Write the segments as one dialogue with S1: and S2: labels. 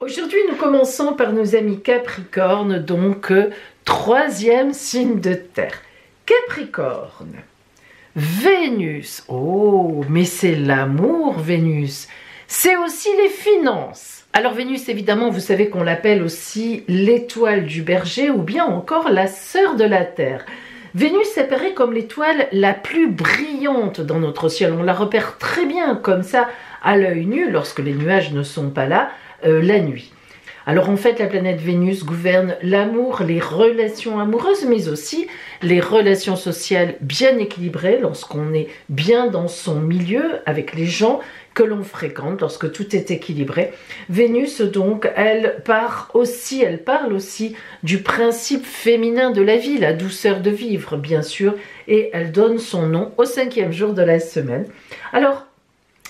S1: Aujourd'hui, nous commençons par nos amis Capricorne, donc troisième signe de terre. Capricorne, Vénus, oh, mais c'est l'amour Vénus, c'est aussi les finances. Alors Vénus, évidemment, vous savez qu'on l'appelle aussi l'étoile du berger ou bien encore la sœur de la terre. Vénus apparaît comme l'étoile la plus brillante dans notre ciel, on la repère très bien comme ça à l'œil nu lorsque les nuages ne sont pas là, la nuit. Alors en fait, la planète Vénus gouverne l'amour, les relations amoureuses, mais aussi les relations sociales bien équilibrées lorsqu'on est bien dans son milieu avec les gens que l'on fréquente, lorsque tout est équilibré. Vénus, donc, elle parle aussi du principe féminin de la vie, la douceur de vivre, bien sûr, et elle donne son nom au 5e jour de la semaine. Alors,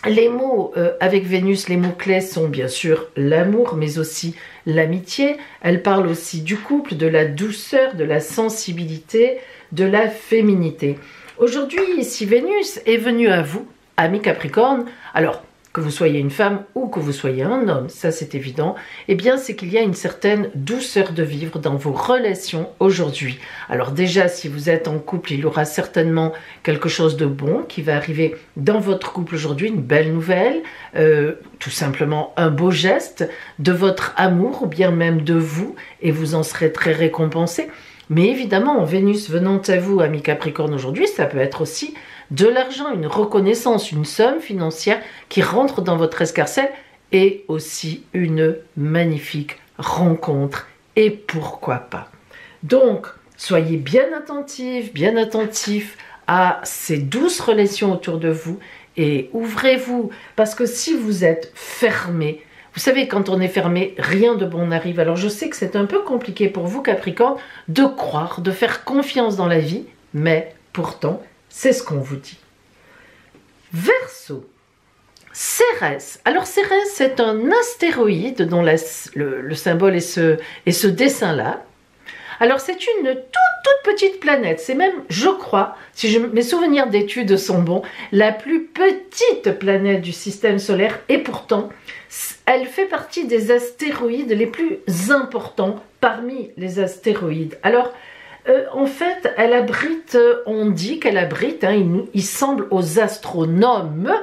S1: les mots avec Vénus, les mots clés sont bien sûr l'amour, mais aussi l'amitié. Elle parle aussi du couple, de la douceur, de la sensibilité, de la féminité. Aujourd'hui, si Vénus est venue à vous, amis Capricorne, alors que vous soyez une femme ou que vous soyez un homme, ça c'est évident, eh bien c'est qu'il y a une certaine douceur de vivre dans vos relations aujourd'hui. Alors déjà, si vous êtes en couple, il y aura certainement quelque chose de bon qui va arriver dans votre couple aujourd'hui, une belle nouvelle, tout simplement un beau geste de votre amour ou bien même de vous, et vous en serez très récompensé. Mais évidemment, Vénus venant à vous, amis Capricorne, aujourd'hui, ça peut être aussi de l'argent, une reconnaissance, une somme financière qui rentre dans votre escarcelle et aussi une magnifique rencontre. Et pourquoi pas? Donc, soyez bien attentifs à ces douces relations autour de vous et ouvrez-vous, parce que si vous êtes fermé, vous savez, quand on est fermé, rien de bon n'arrive. Alors je sais que c'est un peu compliqué pour vous, Capricorne, de croire, de faire confiance dans la vie, mais pourtant, c'est ce qu'on vous dit. Verseau, Cérès. Alors Cérès, c'est un astéroïde dont le symbole est ce dessin-là. Alors c'est une toute petite planète, c'est même, je crois, si mes souvenirs d'études sont bons, la plus petite planète du système solaire, et pourtant, elle fait partie des astéroïdes les plus importants parmi les astéroïdes. Alors, en fait, elle abrite, on dit qu'elle abrite, il semble aux astronomes,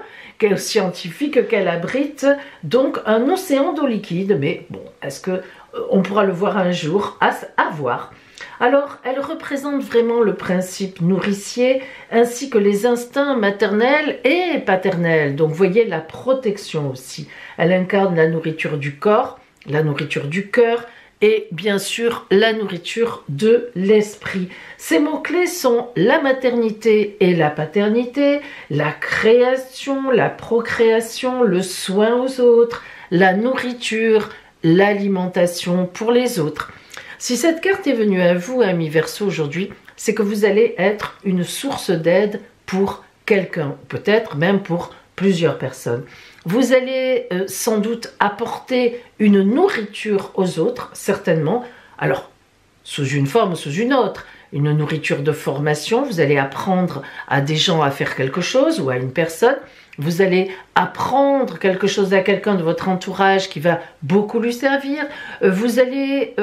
S1: aux scientifiques, qu'elle abrite donc un océan d'eau liquide, mais bon, est-ce que on pourra le voir un jour, à voir. Alors, elle représente vraiment le principe nourricier, ainsi que les instincts maternels et paternels. Donc, vous voyez, la protection aussi. Elle incarne la nourriture du corps, la nourriture du cœur, et bien sûr, la nourriture de l'esprit. Ces mots-clés sont la maternité et la paternité, la création, la procréation, le soin aux autres, la nourriture, l'alimentation pour les autres. Si cette carte est venue à vous, amis Verseau, aujourd'hui, c'est que vous allez être une source d'aide pour quelqu'un, peut-être même pour plusieurs personnes. Vous allez sans doute apporter une nourriture aux autres, certainement, alors sous une forme ou sous une autre. Une nourriture de formation, vous allez apprendre à des gens à faire quelque chose ou à une personne. Vous allez apprendre quelque chose à quelqu'un de votre entourage qui va beaucoup lui servir. Vous allez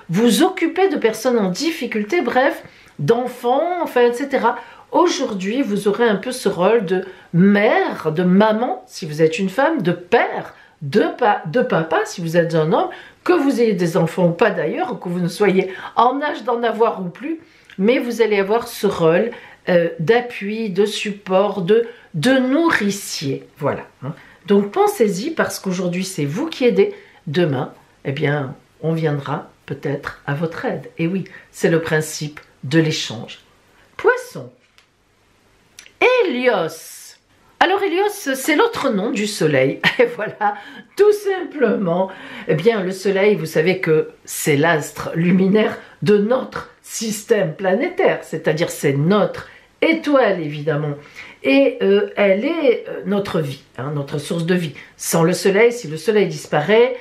S1: vous occuper de personnes en difficulté, bref, d'enfants, enfin, etc. Aujourd'hui, vous aurez un peu ce rôle de mère, de maman, si vous êtes une femme, de père, de papa, si vous êtes un homme, que vous ayez des enfants ou pas d'ailleurs, ou que vous ne soyez en âge d'en avoir ou plus, mais vous allez avoir ce rôle d'appui, de support, de nourricier. Voilà. Donc pensez-y, parce qu'aujourd'hui c'est vous qui aidez. Demain, eh bien, on viendra peut-être à votre aide. Et oui, c'est le principe de l'échange. Poisson. Hélios. Alors Hélios, c'est l'autre nom du soleil. Et voilà, tout simplement. Eh bien, le soleil, vous savez que c'est l'astre luminaire de notre système planétaire, c'est-à-dire c'est notre étoile évidemment, et elle est notre vie, notre source de vie. Sans le soleil, si le soleil disparaît,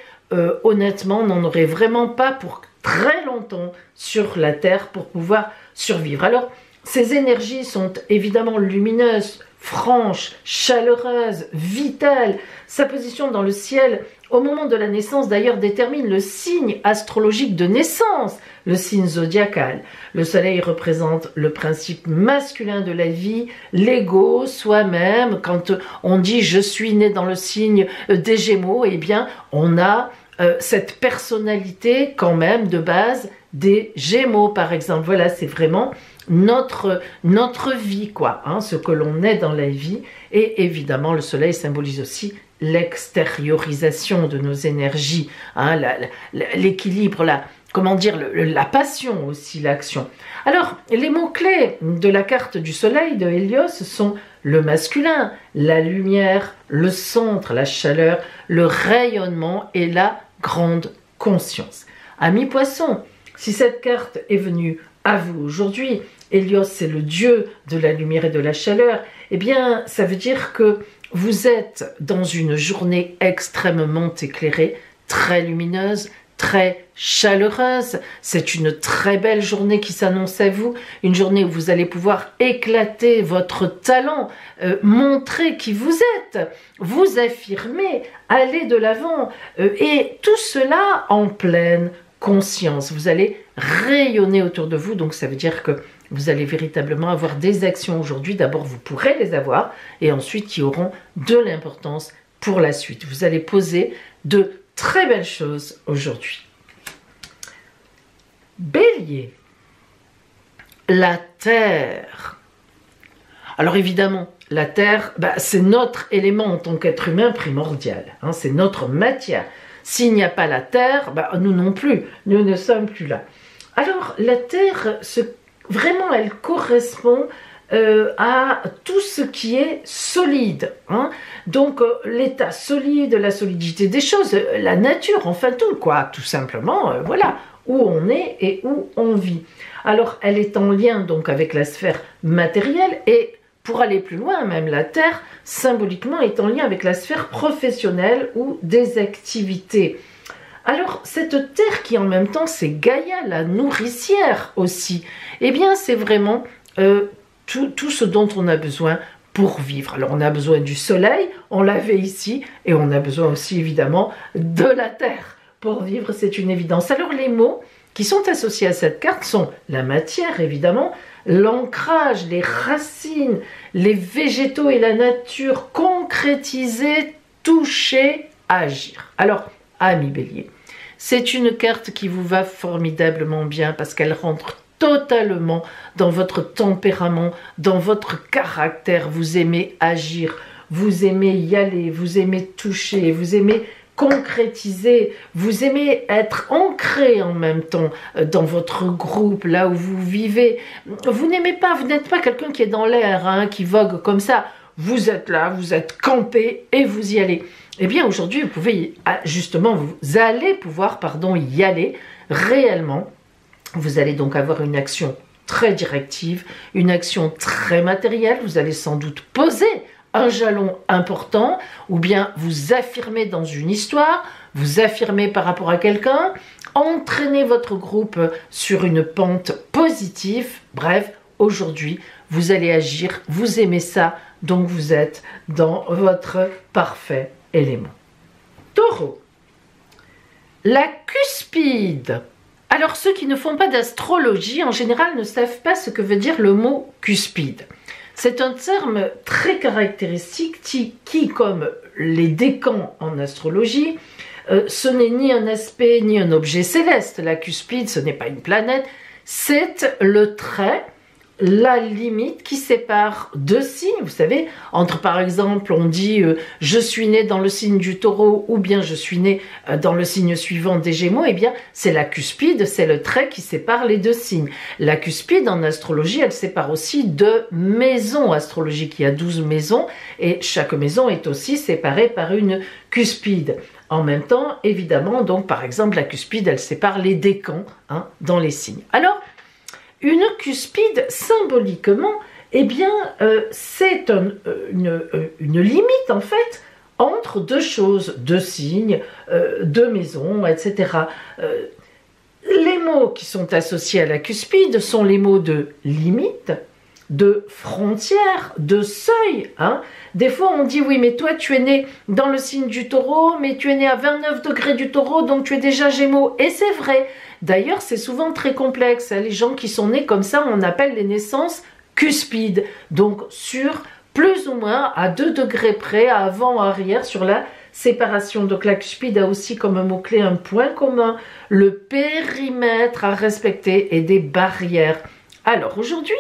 S1: honnêtement, on n'en aurait vraiment pas pour très longtemps sur la Terre pour pouvoir survivre. Alors, ces énergies sont évidemment lumineuses, franche, chaleureuse, vitale. Sa position dans le ciel au moment de la naissance d'ailleurs détermine le signe astrologique de naissance, le signe zodiacal. Le soleil représente le principe masculin de la vie, l'ego, soi-même. Quand on dit je suis né dans le signe des Gémeaux, eh bien on a cette personnalité quand même de base des Gémeaux par exemple. Voilà, c'est vraiment notre vie quoi, hein, ce que l'on est dans la vie. Et évidemment le soleil symbolise aussi l'extériorisation de nos énergies, hein, l'équilibre, comment dire, la passion aussi, l'action. Alors, les mots-clés de la carte du soleil de Hélios sont le masculin, la lumière, le centre, la chaleur, le rayonnement et la grande conscience. Amis poissons, si cette carte est venue à vous aujourd'hui, Hélios c'est le dieu de la lumière et de la chaleur, eh bien ça veut dire que vous êtes dans une journée extrêmement éclairée, très lumineuse, très chaleureuse. C'est une très belle journée qui s'annonce à vous, une journée où vous allez pouvoir éclater votre talent, montrer qui vous êtes, vous affirmer, aller de l'avant, et tout cela en pleine conscience. Vous allez rayonner autour de vous, donc ça veut dire que vous allez véritablement avoir des actions aujourd'hui. D'abord, vous pourrez les avoir et ensuite, qui auront de l'importance pour la suite. Vous allez poser de très belles choses aujourd'hui. Bélier, la terre. Alors évidemment, la terre, c'est notre élément en tant qu'être humain primordial. Hein, c'est notre matière. S'il n'y a pas la terre, nous non plus. Nous ne sommes plus là. Alors, la terre, vraiment, elle correspond à tout ce qui est solide. Hein. Donc, l'état solide, la solidité des choses, la nature, enfin tout, quoi. Tout simplement, voilà, où on est et où on vit. Alors, elle est en lien donc avec la sphère matérielle et pour aller plus loin, même la Terre, symboliquement, est en lien avec la sphère professionnelle ou des activités. Alors, cette terre qui en même temps, c'est Gaïa, la nourricière aussi, eh bien, c'est vraiment tout ce dont on a besoin pour vivre. Alors, on a besoin du soleil, on l'avait ici, et on a besoin aussi, évidemment, de la terre. Pour vivre, c'est une évidence. Alors, les mots qui sont associés à cette carte sont la matière, évidemment, l'ancrage, les racines, les végétaux et la nature concrétisée, toucher, agir. Alors, amis Bélier, c'est une carte qui vous va formidablement bien parce qu'elle rentre totalement dans votre tempérament, dans votre caractère. Vous aimez agir, vous aimez y aller, vous aimez toucher, vous aimez concrétiser, vous aimez être ancré en même temps dans votre groupe, là où vous vivez. Vous n'êtes pas quelqu'un qui est dans l'air, hein, qui vogue comme ça. Vous êtes là, vous êtes campé et vous y allez. Eh bien aujourd'hui, vous pouvez justement, vous allez pouvoir, y aller réellement. Vous allez donc avoir une action très directive, une action très matérielle. Vous allez sans doute poser un jalon important, ou bien vous affirmer dans une histoire, vous affirmer par rapport à quelqu'un, entraîner votre groupe sur une pente positive. Bref, aujourd'hui, vous allez agir, vous aimez ça, donc vous êtes dans votre parfait élément. Taureau, la cuspide. Alors, ceux qui ne font pas d'astrologie, en général, ne savent pas ce que veut dire le mot cuspide. C'est un terme très caractéristique qui, comme les décans en astrologie, ce n'est ni un aspect ni un objet céleste. La cuspide, ce n'est pas une planète, c'est le trait, la limite qui sépare deux signes. Vous savez, entre par exemple, on dit je suis né dans le signe du Taureau ou bien je suis né dans le signe suivant des Gémeaux, eh bien c'est la cuspide, c'est le trait qui sépare les deux signes. La cuspide en astrologie, elle sépare aussi deux maisons astrologiques. Il y a 12 maisons et chaque maison est aussi séparée par une cuspide. En même temps, évidemment, donc par exemple la cuspide, elle sépare les décans dans les signes. Alors, une cuspide, symboliquement, eh bien, c'est une limite, en fait, entre deux choses, deux signes, deux maisons, etc. Les mots qui sont associés à la cuspide sont les mots de limite, de frontières, de seuil. Hein. Des fois, on dit, oui, mais toi, tu es né dans le signe du taureau, mais tu es né à 29 degrés du taureau, donc tu es déjà Gémeaux. Et c'est vrai. D'ailleurs, c'est souvent très complexe. Hein. Les gens qui sont nés comme ça, on appelle les naissances cuspides. Donc, sur plus ou moins à 2 degrés près, à avant, arrière, sur la séparation. Donc, la cuspide a aussi comme mot-clé un point commun, le périmètre à respecter et des barrières. Alors aujourd'hui,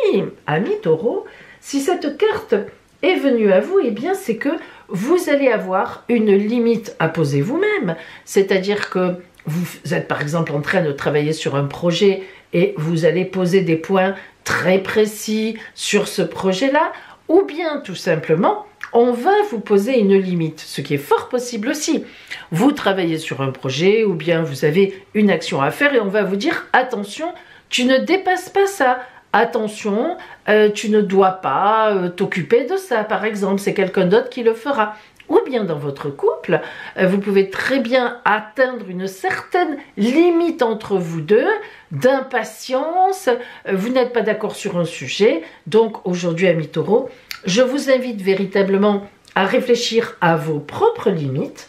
S1: amis taureau, si cette carte est venue à vous, eh bien c'est que vous allez avoir une limite à poser vous-même. C'est-à-dire que vous êtes par exemple en train de travailler sur un projet et vous allez poser des points très précis sur ce projet-là, ou bien tout simplement, on va vous poser une limite, ce qui est fort possible aussi. Vous travaillez sur un projet ou bien vous avez une action à faire et on va vous dire « Attention, tu ne dépasses pas ça ». Attention, tu ne dois pas t'occuper de ça, par exemple, c'est quelqu'un d'autre qui le fera. Ou bien dans votre couple, vous pouvez très bien atteindre une certaine limite entre vous deux, d'impatience, vous n'êtes pas d'accord sur un sujet. Donc aujourd'hui, amis taureaux, je vous invite véritablement à réfléchir à vos propres limites,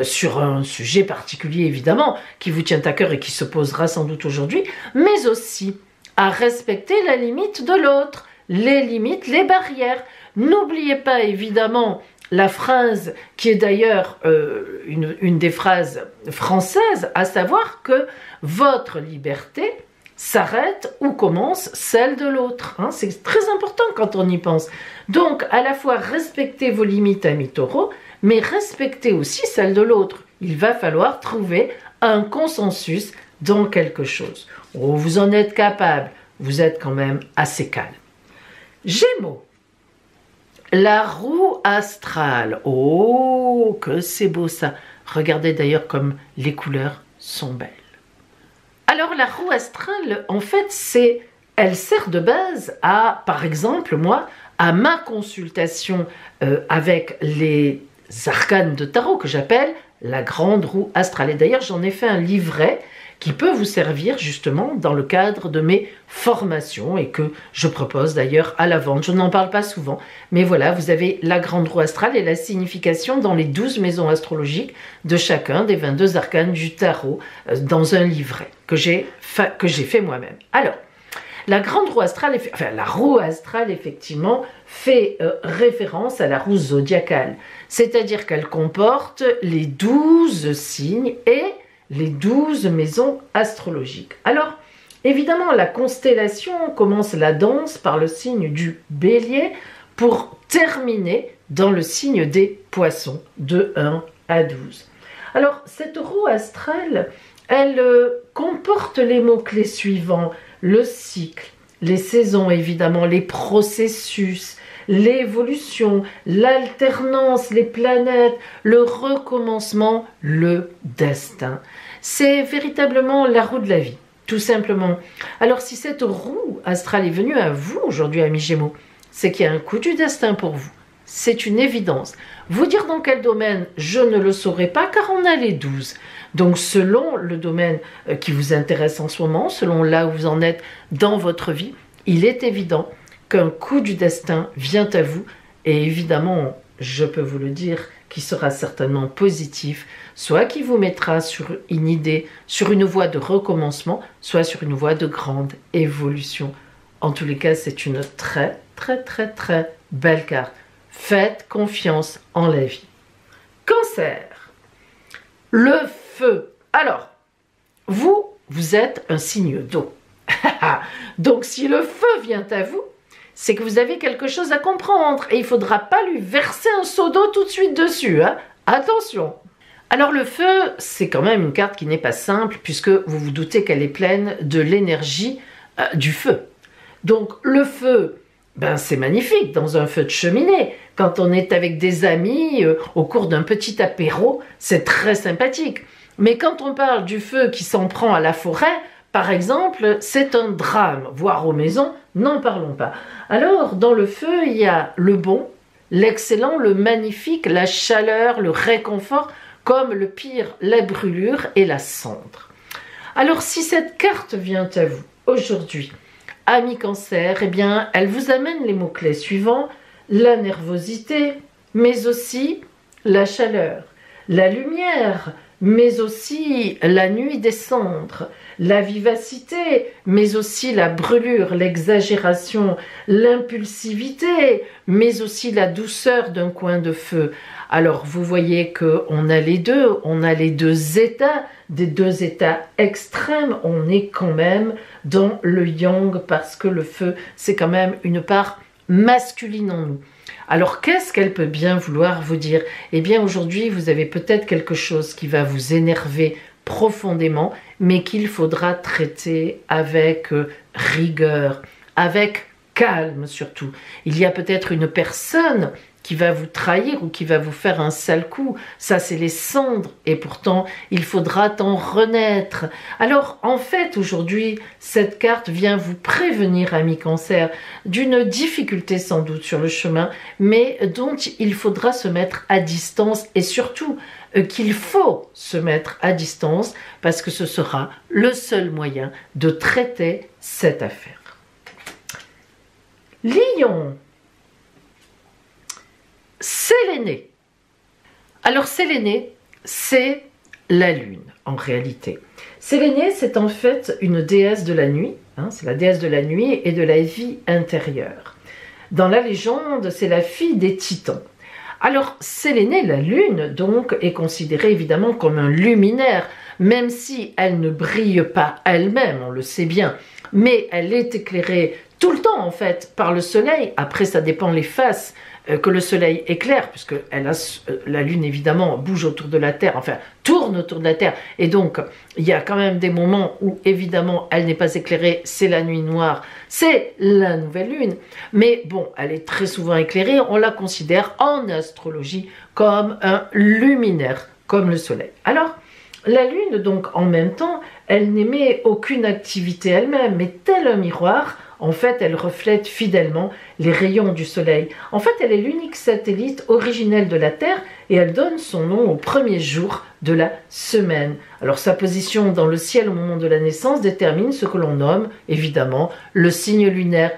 S1: sur un sujet particulier évidemment, qui vous tient à cœur et qui se posera sans doute aujourd'hui, mais aussi à respecter la limite de l'autre, les limites, les barrières. N'oubliez pas évidemment la phrase qui est d'ailleurs une des phrases françaises, à savoir que votre liberté s'arrête où commence celle de l'autre. Hein, c'est très important quand on y pense. Donc à la fois respectez vos limites, amis taureaux, mais respectez aussi celles de l'autre. Il va falloir trouver un consensus dans quelque chose. Oh, vous en êtes capable, vous êtes quand même assez calme. Gémeaux, la roue astrale. Oh, que c'est beau ça. Regardez d'ailleurs comme les couleurs sont belles. Alors la roue astrale, en fait, elle sert de base à, par exemple, moi, à ma consultation avec les arcanes de tarot que j'appelle la grande roue astrale. Et d'ailleurs, j'en ai fait un livret qui peut vous servir justement dans le cadre de mes formations et que je propose d'ailleurs à la vente. Je n'en parle pas souvent, mais voilà, vous avez la grande roue astrale et la signification dans les 12 maisons astrologiques de chacun des 22 arcanes du tarot dans un livret que j'ai fait moi-même. Alors, la grande roue astrale, enfin la roue astrale effectivement fait référence à la roue zodiacale, c'est-à-dire qu'elle comporte les 12 signes et les 12 maisons astrologiques. Alors, évidemment, la constellation commence la danse par le signe du Bélier pour terminer dans le signe des Poissons, de 1 à 12. Alors, cette roue astrale, elle comporte les mots-clés suivants: le cycle, les saisons évidemment, les processus, l'évolution, l'alternance, les planètes, le recommencement, le destin. C'est véritablement la roue de la vie, tout simplement. Alors si cette roue astrale est venue à vous aujourd'hui, amis Gémeaux, c'est qu'il y a un coup du destin pour vous. C'est une évidence. Vous dire dans quel domaine, je ne le saurais pas car on a les 12. Donc selon le domaine qui vous intéresse en ce moment, selon là où vous en êtes dans votre vie, il est évident qu'un coup du destin vient à vous et évidemment, je peux vous le dire, qui sera certainement positif, soit qui vous mettra sur une idée, sur une voie de recommencement, soit sur une voie de grande évolution. En tous les cas, c'est une très, très, très, très belle carte. Faites confiance en la vie. Cancer, le feu. Alors, vous êtes un signe d'eau. Donc, si le feu vient à vous, c'est que vous avez quelque chose à comprendre et il ne faudra pas lui verser un seau d'eau tout de suite dessus. Hein. Attention. Alors le feu, c'est quand même une carte qui n'est pas simple puisque vous vous doutez qu'elle est pleine de l'énergie du feu. Donc le feu, ben, c'est magnifique dans un feu de cheminée. Quand on est avec des amis au cours d'un petit apéro, c'est très sympathique. Mais quand on parle du feu qui s'en prend à la forêt, par exemple, c'est un drame, voire aux maisons, n'en parlons pas. Alors, dans le feu, il y a le bon, l'excellent, le magnifique, la chaleur, le réconfort, comme le pire, la brûlure et la cendre. Alors, si cette carte vient à vous aujourd'hui, Amis Cancer, eh bien, elle vous amène les mots-clés suivants: la nervosité, mais aussi la chaleur, la lumière, mais aussi la nuit des cendres, la vivacité, mais aussi la brûlure, l'exagération, l'impulsivité, mais aussi la douceur d'un coin de feu. Alors vous voyez qu'on a les deux, on a les deux états, des deux états extrêmes, on est quand même dans le yang parce que le feu c'est quand même une part masculine en nous. Alors qu'est-ce qu'elle peut bien vouloir vous dire? Eh bien aujourd'hui vous avez peut-être quelque chose qui va vous énerver profondément, mais qu'il faudra traiter avec rigueur, avec calme surtout. Il y a peut-être une personne qui va vous trahir ou qui va vous faire un sale coup. Ça, c'est les cendres. Et pourtant, il faudra en renaître. Alors, en fait, aujourd'hui, cette carte vient vous prévenir, amis Cancer, d'une difficulté sans doute sur le chemin, mais dont il faudra se mettre à distance et surtout qu'il faut se mettre à distance parce que ce sera le seul moyen de traiter cette affaire. Lion. Séléné. Alors Séléné, c'est la lune en réalité. Séléné, c'est en fait une déesse de la nuit, hein, c'est la déesse de la nuit et de la vie intérieure. Dans la légende, c'est la fille des titans. Alors Séléné, la lune, donc, est considérée évidemment comme un luminaire, même si elle ne brille pas elle-même, on le sait bien, mais elle est éclairée tout le temps en fait par le soleil. Après ça dépend les faces que le soleil éclaire, puisque la lune évidemment bouge autour de la Terre, enfin tourne autour de la Terre, et donc il y a quand même des moments où évidemment elle n'est pas éclairée, c'est la nuit noire, c'est la nouvelle lune, mais bon, elle est très souvent éclairée, on la considère en astrologie comme un luminaire, comme le soleil. Alors, la lune donc en même temps, elle n'émet aucune activité elle-même, mais tel un miroir, en fait, elle reflète fidèlement les rayons du soleil. En fait, elle est l'unique satellite originel de la Terre et elle donne son nom au premier jour de la semaine. Alors, sa position dans le ciel au moment de la naissance détermine ce que l'on nomme, évidemment, le signe lunaire.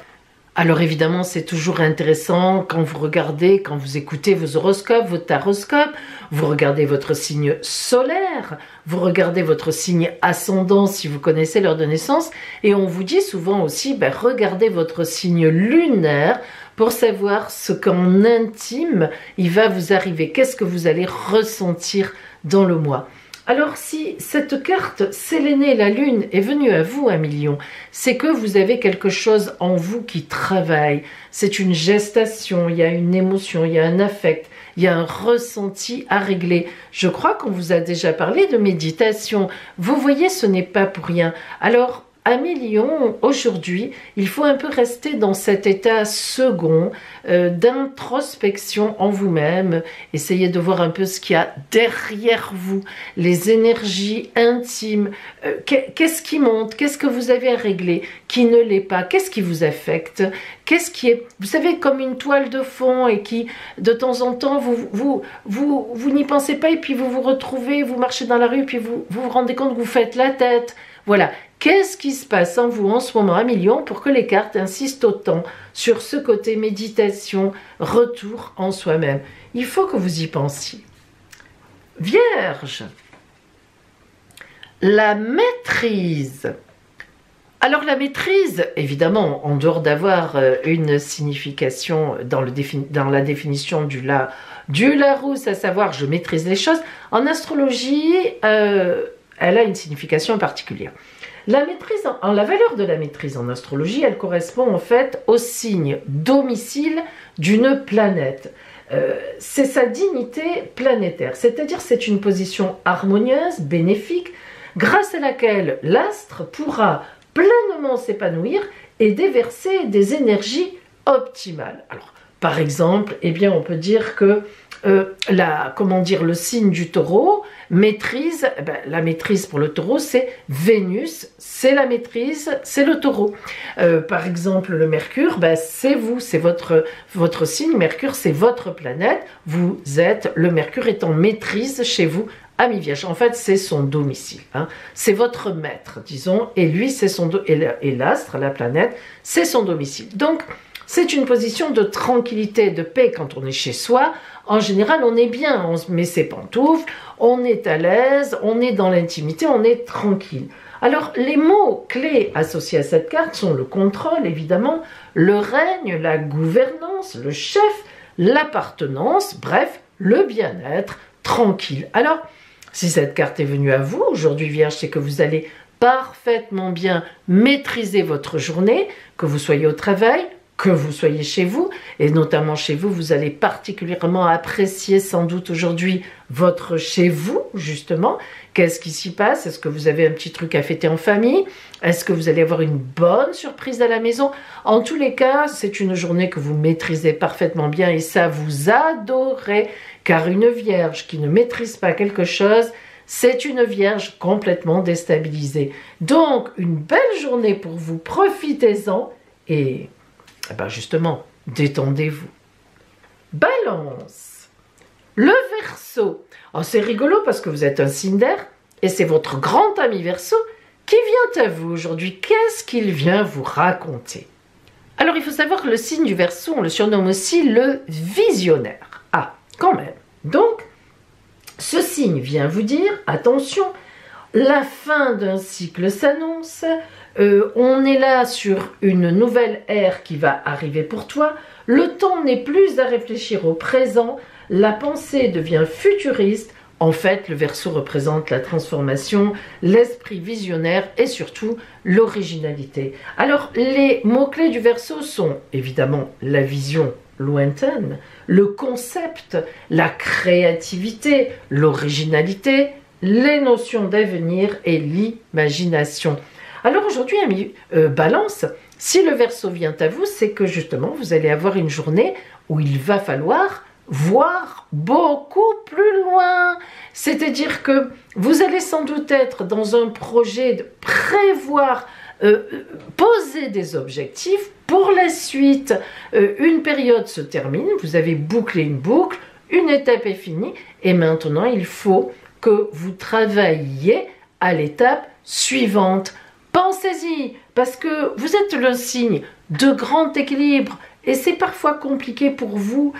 S1: Alors évidemment, c'est toujours intéressant quand vous regardez, quand vous écoutez vos horoscopes, vos taroscopes, vous regardez votre signe solaire, vous regardez votre signe ascendant si vous connaissez l'heure de naissance, et on vous dit souvent aussi, regardez votre signe lunaire pour savoir ce qu'en intime il va vous arriver, qu'est-ce que vous allez ressentir dans le mois. Alors si cette carte Séléné, la lune, est venue à vous, amis Lions, c'est que vous avez quelque chose en vous qui travaille. C'est une gestation, il y a une émotion, il y a un affect, il y a un ressenti à régler. Je crois qu'on vous a déjà parlé de méditation. Vous voyez, ce n'est pas pour rien. Alors, amis Lions, aujourd'hui, il faut un peu rester dans cet état second d'introspection en vous-même. Essayez de voir un peu ce qu'il y a derrière vous, les énergies intimes. Qu'est-ce qui monte? Qu'est-ce que vous avez à régler qui ne l'est pas? Qu'est-ce qui vous affecte? Qu'est-ce qui est, vous savez, comme une toile de fond et qui, de temps en temps, vous n'y pensez pas et puis vous vous retrouvez, vous marchez dans la rue puis vous rendez compte que vous faites la tête. Voilà. Qu'est-ce qui se passe en vous en ce moment, amis Lions, pour que les cartes insistent autant sur ce côté méditation, retour en soi-même? Il faut que vous y pensiez. Vierge, la maîtrise. Alors la maîtrise, évidemment, en dehors d'avoir une signification dans la définition du Larousse, à savoir je maîtrise les choses, en astrologie, elle a une signification particulière. La maîtrise, la valeur de la maîtrise en astrologie, elle correspond en fait au signe domicile d'une planète. C'est sa dignité planétaire, c'est-à-dire c'est une position harmonieuse, bénéfique, grâce à laquelle l'astre pourra pleinement s'épanouir et déverser des énergies optimales. Alors, par exemple, eh bien, on peut dire que comment dire, le signe du taureau maîtrise, la maîtrise pour le taureau, c'est Vénus, c'est la maîtrise, c'est le taureau. Par exemple, le Mercure, c'est vous, c'est votre signe. Mercure, c'est votre planète. Vous êtes, le Mercure est en maîtrise chez vous, ami Vierge. En fait, c'est son domicile. Hein. C'est votre maître, disons, et lui, c'est son et l'astre, la planète, c'est son domicile. Donc, c'est une position de tranquillité, de paix quand on est chez soi. En général, on est bien, on se met ses pantoufles, on est à l'aise, on est dans l'intimité, on est tranquille. Alors, les mots clés associés à cette carte sont le contrôle, évidemment, le règne, la gouvernance, le chef, l'appartenance, bref, le bien-être, tranquille. Alors, si cette carte est venue à vous, aujourd'hui Vierge, c'est que vous allez parfaitement bien maîtriser votre journée, que vous soyez au travail, que vous soyez chez vous, et notamment chez vous, vous allez particulièrement apprécier sans doute aujourd'hui votre chez vous, justement. Qu'est-ce qui s'y passe? Est-ce que vous avez un petit truc à fêter en famille? Est-ce que vous allez avoir une bonne surprise à la maison? En tous les cas, c'est une journée que vous maîtrisez parfaitement bien et ça vous adorez, car une vierge qui ne maîtrise pas quelque chose, c'est une vierge complètement déstabilisée. Donc, une belle journée pour vous, profitez-en et justement, détendez-vous. Balance. Le Verseau. Oh, c'est rigolo parce que vous êtes un signe d'air et c'est votre grand ami Verseau qui vient à vous aujourd'hui. Qu'est-ce qu'il vient vous raconter? Alors, il faut savoir que le signe du Verseau, on le surnomme aussi le visionnaire. Ah, quand même. Donc, ce signe vient vous dire, attention, la fin d'un cycle s'annonce. On est là sur une nouvelle ère qui va arriver pour toi. Le temps n'est plus à réfléchir au présent. La pensée devient futuriste. En fait, le Verseau représente la transformation, l'esprit visionnaire et surtout l'originalité. Alors, les mots-clés du Verseau sont évidemment la vision lointaine, le concept, la créativité, l'originalité, les notions d'avenir et l'imagination. Alors aujourd'hui, ami Balance, si le Verseau vient à vous, c'est que justement, vous allez avoir une journée où il va falloir voir beaucoup plus loin. C'est-à-dire que vous allez sans doute être dans un projet de prévoir, poser des objectifs pour la suite. Une période se termine, vous avez bouclé une boucle, une étape est finie, et maintenant il faut que vous travailliez à l'étape suivante. Pensez-y, parce que vous êtes le signe de grand équilibre et c'est parfois compliqué pour vous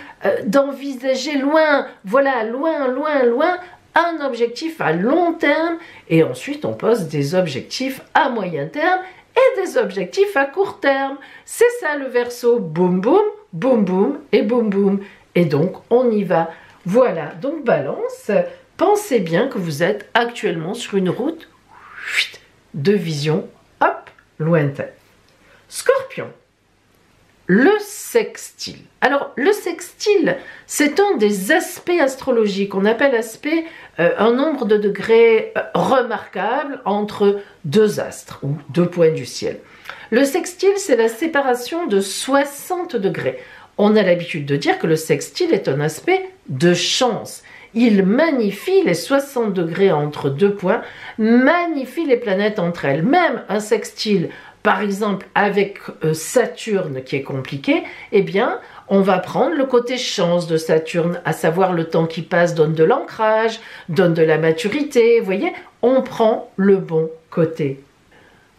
S1: d'envisager loin, voilà, loin, loin, loin, un objectif à long terme et ensuite on pose des objectifs à moyen terme et des objectifs à court terme. C'est ça le Verseau, boum boum, boum boum et boum boum. Et donc on y va. Voilà, donc Balance, pensez bien que vous êtes actuellement sur une route de vision, hop, lointaine. Scorpion, le sextile. Alors, le sextile, c'est un des aspects astrologiques. On appelle aspect un nombre de degrés remarquable entre deux astres ou deux points du ciel. Le sextile, c'est la séparation de 60 degrés. On a l'habitude de dire que le sextile est un aspect de chance. Il magnifie les 60 degrés entre deux points, magnifie les planètes entre elles. Même un sextile, par exemple avec Saturne qui est compliqué, eh bien on va prendre le côté chance de Saturne, à savoir le temps qui passe donne de l'ancrage, donne de la maturité, vous voyez, on prend le bon côté.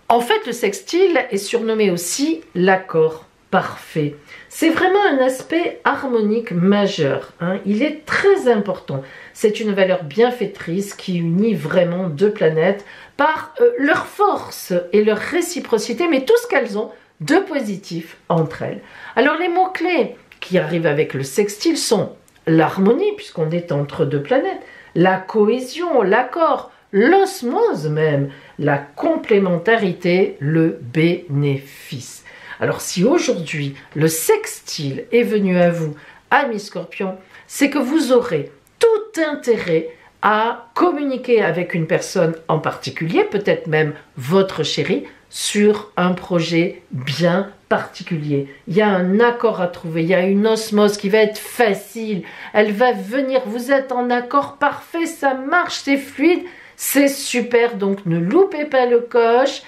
S1: En fait, le sextile est surnommé aussi l'accord parfait. C'est vraiment un aspect harmonique majeur, hein. Il est très important. C'est une valeur bienfaitrice qui unit vraiment deux planètes par leur force et leur réciprocité, mais tout ce qu'elles ont de positif entre elles. Alors les mots-clés qui arrivent avec le sextile sont l'harmonie, puisqu'on est entre deux planètes, la cohésion, l'accord, l'osmose même, la complémentarité, le bénéfice. Alors si aujourd'hui le sextile est venu à vous, amis Scorpion, c'est que vous aurez tout intérêt à communiquer avec une personne en particulier, peut-être même votre chéri, sur un projet bien particulier. Il y a un accord à trouver, il y a une osmose qui va être facile, elle va venir, vous êtes en accord parfait, ça marche, c'est fluide, c'est super, donc ne loupez pas le coche.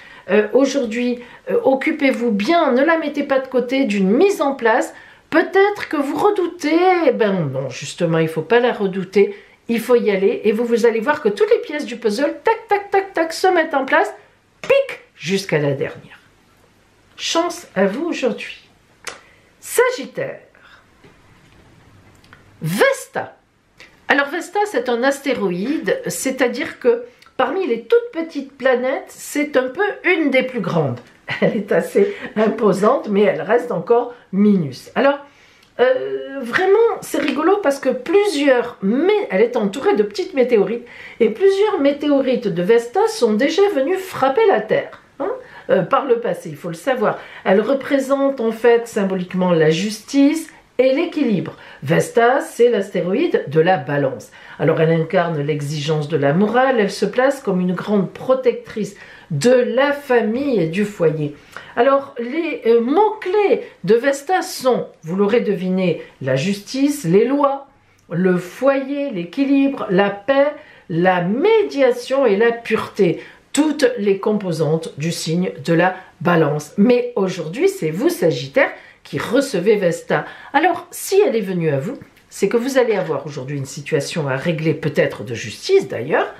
S1: Aujourd'hui, occupez-vous bien, ne la mettez pas de côté d'une mise en place. Peut-être que vous redoutez, ben non, justement, il ne faut pas la redouter, il faut y aller, et vous allez voir que toutes les pièces du puzzle, tac, tac, tac, tac, se mettent en place, pic, jusqu'à la dernière. Chance à vous aujourd'hui. Sagittaire. Vesta. Alors Vesta, c'est un astéroïde, c'est-à-dire que parmi les toutes petites planètes, c'est un peu une des plus grandes. Elle est assez imposante, mais elle reste encore minus. Alors, vraiment, c'est rigolo parce que elle est entourée de petites météorites, et plusieurs météorites de Vesta sont déjà venues frapper la Terre. Par le passé, il faut le savoir. Elle représente en fait symboliquement la justice et l'équilibre. Vesta, c'est l'astéroïde de la balance. Alors elle incarne l'exigence de la morale, elle se place comme une grande protectrice de la famille et du foyer. Alors les mots-clés de Vesta sont, vous l'aurez deviné, la justice, les lois, le foyer, l'équilibre, la paix, la médiation et la pureté. Toutes les composantes du signe de la balance. Mais aujourd'hui, c'est vous, Sagittaire, qui recevez Vesta. Alors, si elle est venue à vous, c'est que vous allez avoir aujourd'hui une situation à régler, peut-être de justice d'ailleurs,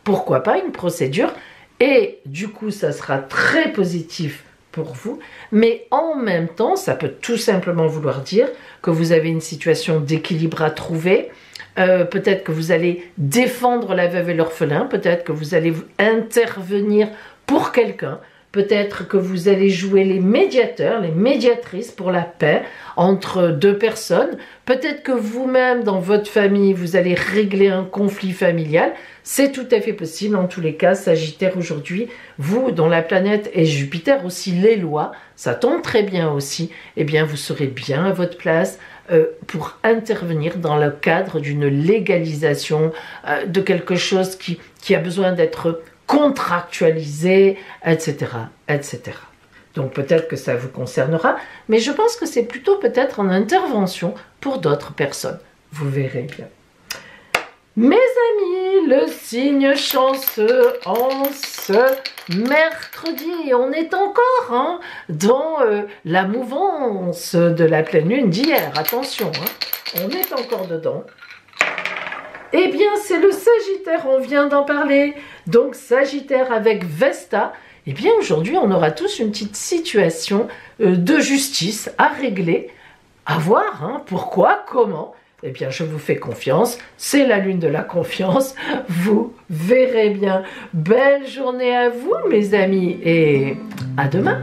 S1: pourquoi pas une procédure, et du coup, ça sera très positif pour vous, mais en même temps, ça peut tout simplement vouloir dire que vous avez une situation d'équilibre à trouver. Peut-être que vous allez défendre la veuve et l'orphelin, peut-être que vous allez intervenir pour quelqu'un, peut-être que vous allez jouer les médiateurs, les médiatrices pour la paix entre deux personnes, peut-être que vous-même dans votre famille vous allez régler un conflit familial, c'est tout à fait possible. En tous les cas, Sagittaire aujourd'hui, vous dont la planète est Jupiter, aussi les lois, ça tombe très bien aussi, eh bien vous serez bien à votre place pour intervenir dans le cadre d'une légalisation de quelque chose qui a besoin d'être contractualisé, etc., etc. Donc peut-être que ça vous concernera, mais je pense que c'est plutôt peut-être en intervention pour d'autres personnes. Vous verrez bien. Mes amis, le signe chanceux en ce mercredi, on est encore dans la mouvance de la pleine lune d'hier, attention, on est encore dedans. Eh bien, c'est le Sagittaire, on vient d'en parler, donc Sagittaire avec Vesta. Eh bien, aujourd'hui, on aura tous une petite situation de justice à régler, à voir, pourquoi, comment. Eh bien, je vous fais confiance, c'est la lune de la confiance, vous verrez bien. Belle journée à vous, mes amis, et à demain.